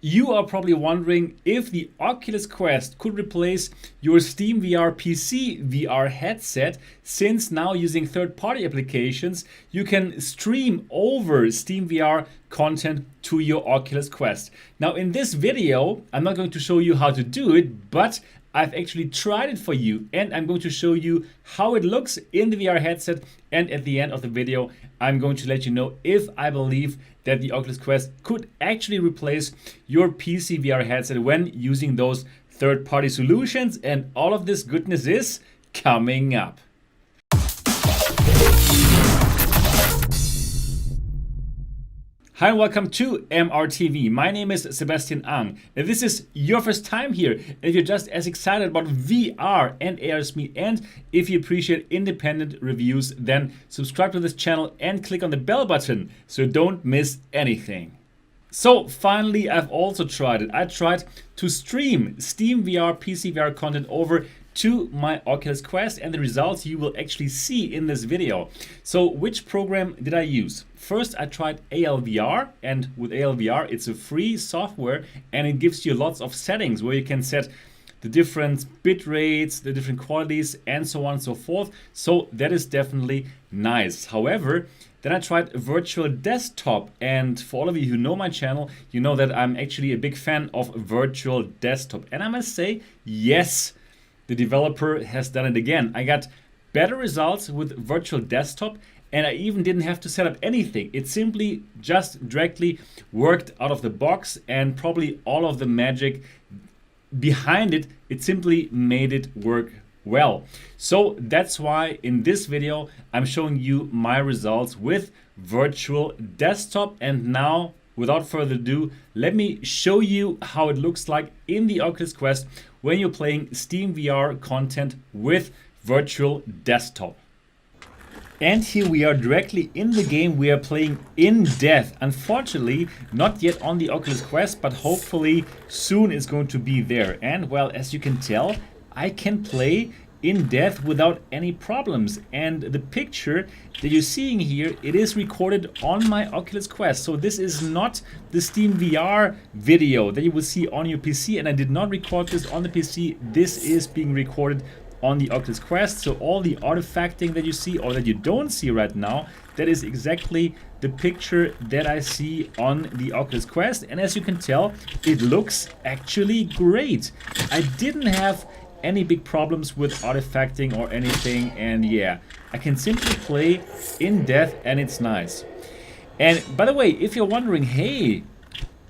You are probably wondering if the Oculus Quest could replace your Steam VR PC VR headset, since now using third-party applications, you can stream over Steam VR content to your Oculus Quest. Now in this video, I'm not going to show you how to do it, but I've actually tried it for you, and I'm going to show you how it looks in the VR headset, and at the end of the video I'm going to let you know if I believe that the Oculus Quest could actually replace your PC VR headset when using those third-party solutions, and all of this goodness is coming up. Hi and welcome to MRTV. My name is Sebastian Ang. If this is your first time here, and if you're just as excited about VR and AR as me, and if you appreciate independent reviews, then subscribe to this channel and click on the bell button so don't miss anything. So finally, I've also tried it. I tried to stream Steam VR, PC VR content over to my Oculus Quest, and the results you will actually see in this video. So which program did I use? First, I tried ALVR, and with ALVR, it's a free software and it gives you lots of settings where you can set the different bit rates, the different qualities, and so on and so forth. So that is definitely nice. However, then I tried virtual desktop, and for all of you who know my channel, you know that I'm actually a big fan of virtual desktop. And I must say, yes, the developer has done it again. I got better results with virtual desktop, and I even didn't have to set up anything. It simply just directly worked out of the box, and probably all of the magic behind it, it simply made it work well. So that's why in this video I'm showing you my results with virtual desktop. And now, without further ado, let me show you how it looks like in the Oculus Quest when you're playing Steam VR content with virtual desktop. And here we are directly in the game. We are playing in death. Unfortunately, not yet on the Oculus Quest, but hopefully soon it's going to be there. And well, as you can tell, I can play in death without any problems. And the picture that you're seeing here, it is recorded on my Oculus Quest. So this is not the Steam VR video that you will see on your PC, and I did not record this on the PC. This is being recorded on the Oculus Quest. So all the artifacting that you see, or that you don't see right now, that is exactly the picture that I see on the Oculus Quest. And as you can tell, it looks actually great. I didn't have any big problems with artifacting or anything, and yeah, I can simply play in death and it's nice. And by the way, if you're wondering, hey,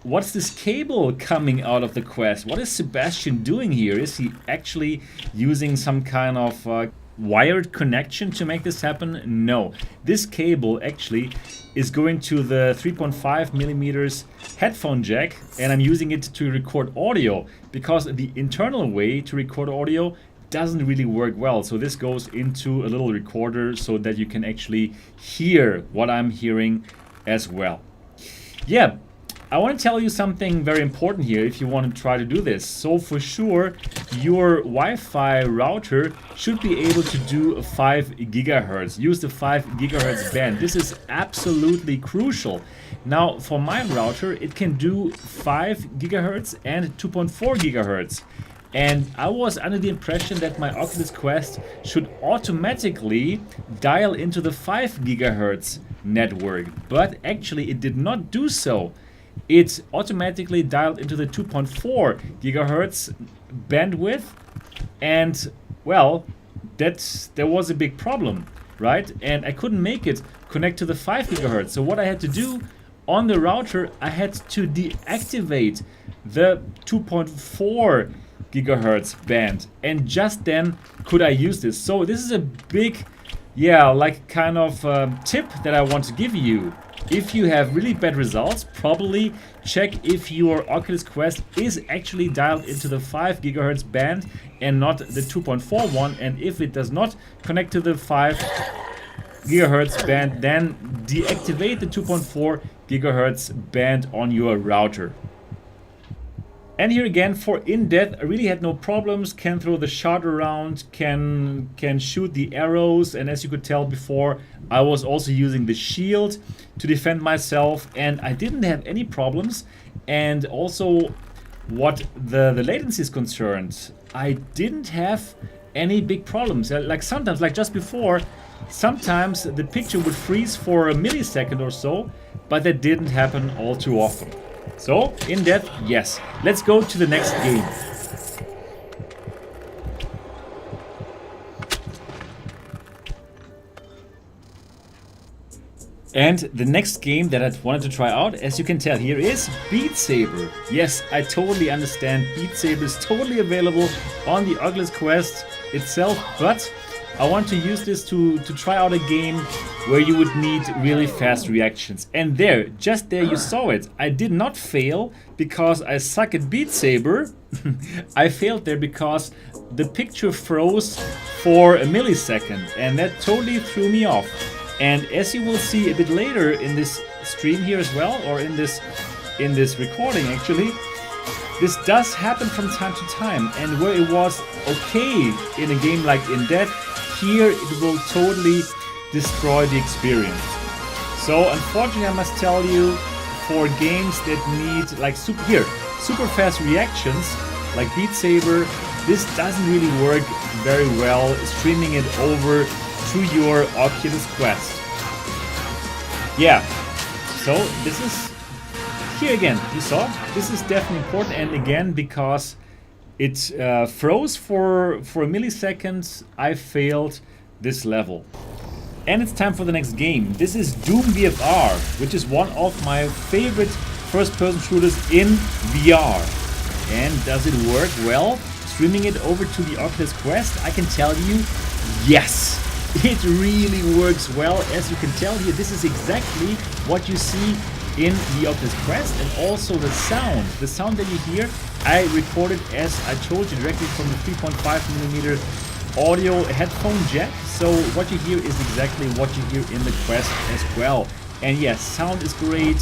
what's this cable coming out of the Quest? What is Sebastian doing here? Is he actually using some kind of wired connection to make this happen? No, this cable actually is going to the 3.5 millimeters headphone jack, and I'm using it to record audio because the internal way to record audio doesn't really work well. So this goes into a little recorder so that you can actually hear what I'm hearing as well. Yeah, I want to tell you something very important here if you want to try to do this. So for sure, your Wi-Fi router should be able to do 5 gigahertz. Use the 5 gigahertz band. This is absolutely crucial. Now for my router, it can do 5 gigahertz and 2.4 gigahertz. And I was under the impression that my Oculus Quest should automatically dial into the 5 gigahertz network, but actually it did not do so. It automatically dialed into the 2.4 gigahertz bandwidth, and well, there was a big problem, right? And I couldn't make it connect to the 5 gigahertz. So what I had to do on the router, I had to deactivate the 2.4 gigahertz band, and just then could I use this. So this is a big, yeah, like kind of tip that I want to give you. If you have really bad results, probably check if your Oculus Quest is actually dialed into the 5 gigahertz band and not the 2.4 one. And if it does not connect to the 5 gigahertz band, then deactivate the 2.4 gigahertz band on your router. And here again, for in-depth, I really had no problems, can throw the shot around, can shoot the arrows, and as you could tell before, I was also using the shield to defend myself, and I didn't have any problems. And also, what the latency is concerned, I didn't have any big problems. Like sometimes, like just before, sometimes the picture would freeze for a millisecond or so, but that didn't happen all too often. So, in depth, yes. Let's go to the next game. And the next game that I wanted to try out, as you can tell here, is Beat Saber. Yes, I totally understand Beat Saber is totally available on the Oculus Quest itself, but I want to use this to try out a game where you would need really fast reactions. And there, just there you saw it. I did not fail because I suck at Beat Saber. I failed there because the picture froze for a millisecond, and that totally threw me off. And as you will see a bit later in this stream here as well, or in this recording actually, this does happen from time to time. And where it was okay in a game like In Dead, here it will totally destroy the experience. So unfortunately I must tell you, for games that need like super fast reactions like Beat Saber, this doesn't really work very well streaming it over through your Oculus Quest. Yeah, so this is, here again, you saw, this is definitely important, and again, because it froze for a millisecond, I failed this level. And it's time for the next game. This is Doom VFR, which is one of my favorite first-person shooters in VR. And does it work well? Streaming it over to the Oculus Quest, I can tell you, yes! It really works well. As you can tell here, this is exactly what you see in the Oculus Quest, and also the sound that you hear, I recorded, as I told you, directly from the 3.5mm audio headphone jack. So what you hear is exactly what you hear in the Quest as well. And yes, sound is great,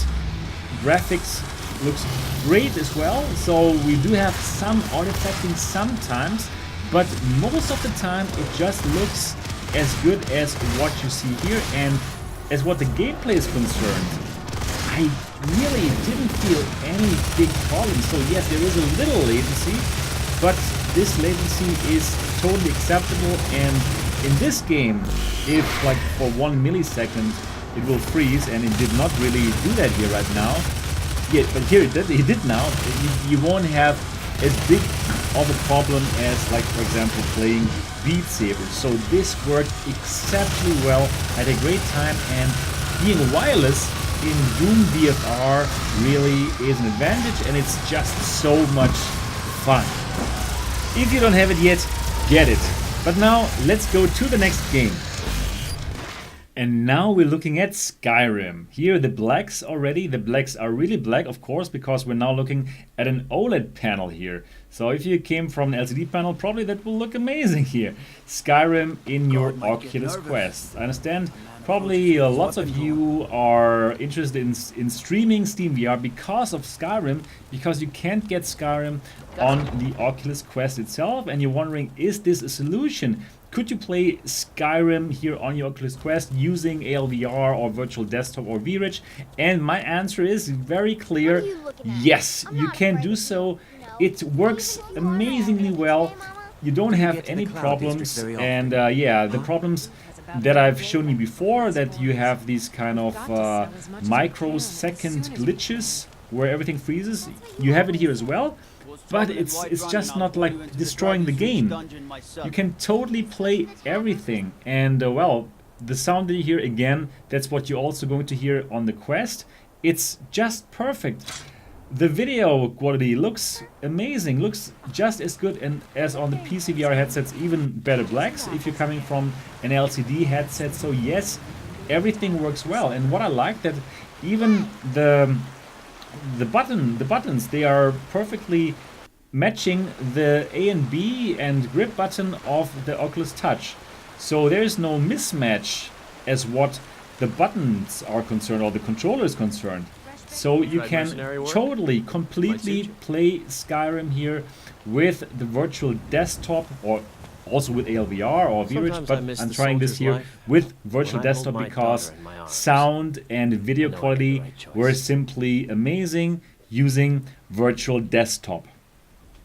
graphics looks great as well. So we do have some artifacting sometimes, but most of the time it just looks as good as what you see here. And as what the gameplay is concerned, I really didn't feel any big problems. So yes, there is a little latency, but this latency is totally acceptable. And in this game, if like for 1 millisecond it will freeze, and it did not really do that here right now. Yeah, but here it did now. You won't have as big of a problem as, like, for example, playing Beat Saber. So this worked exceptionally well. I had a great time, and being wireless in Doom VFR really is an advantage, and it's just so much fun. If you don't have it yet, get it. But now let's go to the next game. And now we're looking at Skyrim. Here the blacks already, the blacks are really black, of course, because we're now looking at an OLED panel here. So if you came from an LCD panel, probably that will look amazing here. Skyrim in your Oculus Quest. I understand probably lots of you are interested in streaming Steam VR because of Skyrim, because you can't get Skyrim on the Oculus Quest itself, and you're wondering, is this a solution? Could you play Skyrim here on your Oculus Quest using ALVR or Virtual Desktop or VRidge? And my answer is very clear, yes, you can do so. It works amazingly well. You don't have any problems, and yeah, the problems that I've shown you before, that you have these kind of microsecond glitches where everything freezes, you have it here as well. But it's just not like destroying the game. You can totally play everything, and well, the sound that you hear, again, that's what you're also going to hear on the Quest. It's just perfect. The video quality looks amazing, looks just as good as on the PC VR headsets, even better blacks if you're coming from an LCD headset. So yes, everything works well. And what I like, that even the buttons, they are perfectly matching the A and B and grip button of the Oculus Touch. So there is no mismatch as what the buttons are concerned, or the controller is concerned. So you can totally, completely play Skyrim here with the virtual desktop, or also with ALVR or VRich, but I'm trying this here with virtual desktop because sound and video quality were simply amazing using virtual desktop.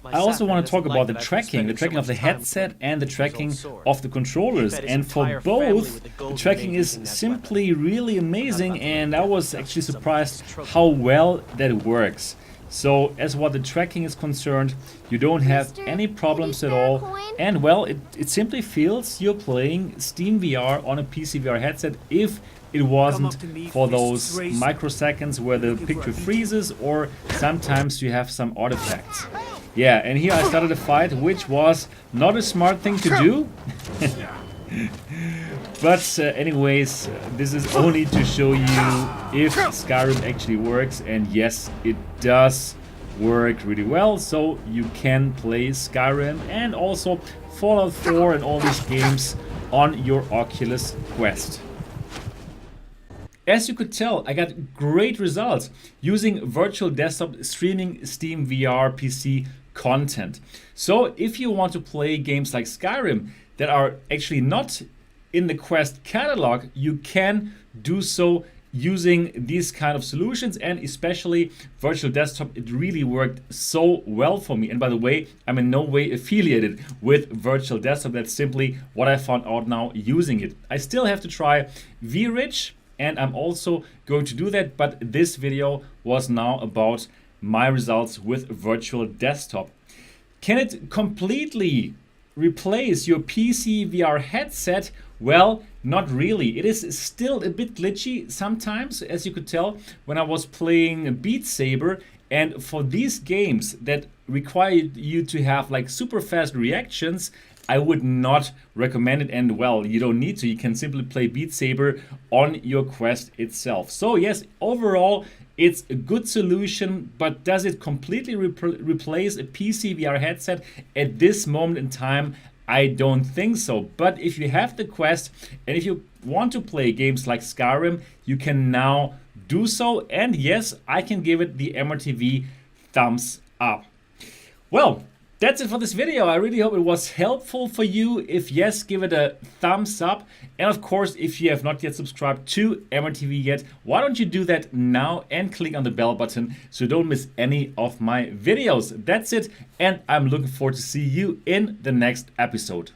I also want to talk about the tracking of the headset and the tracking of the controllers. And for both, the tracking is simply really amazing, and I was actually surprised how well that works. So as what the tracking is concerned, you don't have any problems at all, and well, it simply feels you're playing Steam VR on a PC VR headset if it wasn't for those microseconds where the picture freezes or sometimes you have some artifacts. Yeah, and here I started a fight, which was not a smart thing to do. But anyways, this is only to show you if Skyrim actually works, and yes, it does work really well. So you can play Skyrim and also Fallout 4 and all these games on your Oculus Quest. As you could tell, I got great results using virtual desktop streaming Steam VR PC content. So if you want to play games like Skyrim that are actually not in the Quest catalog, you can do so using these kind of solutions, and especially virtual desktop. It really worked so well for me. And by the way, I'm in no way affiliated with virtual desktop. That's simply what I found out now using it. I still have to try VRich, and I'm also going to do that, but this video was now about my results with virtual desktop. Can it completely replace your PC VR headset? Well, not really. It is still a bit glitchy sometimes, as you could tell when I was playing Beat Saber. And for these games that require you to have like super fast reactions, I would not recommend it. And well, you don't need to. You can simply play Beat Saber on your Quest itself. So yes, overall, it's a good solution, but does it completely replace a PC VR headset at this moment in time? I don't think so. But if you have the Quest and if you want to play games like Skyrim, you can now do so. And yes, I can give it the MRTV thumbs up. Well, that's it for this video. I really hope it was helpful for you. If yes, give it a thumbs up. And of course, if you have not yet subscribed to MRTV yet, why don't you do that now and click on the bell button so you don't miss any of my videos. That's it, and I'm looking forward to see you in the next episode.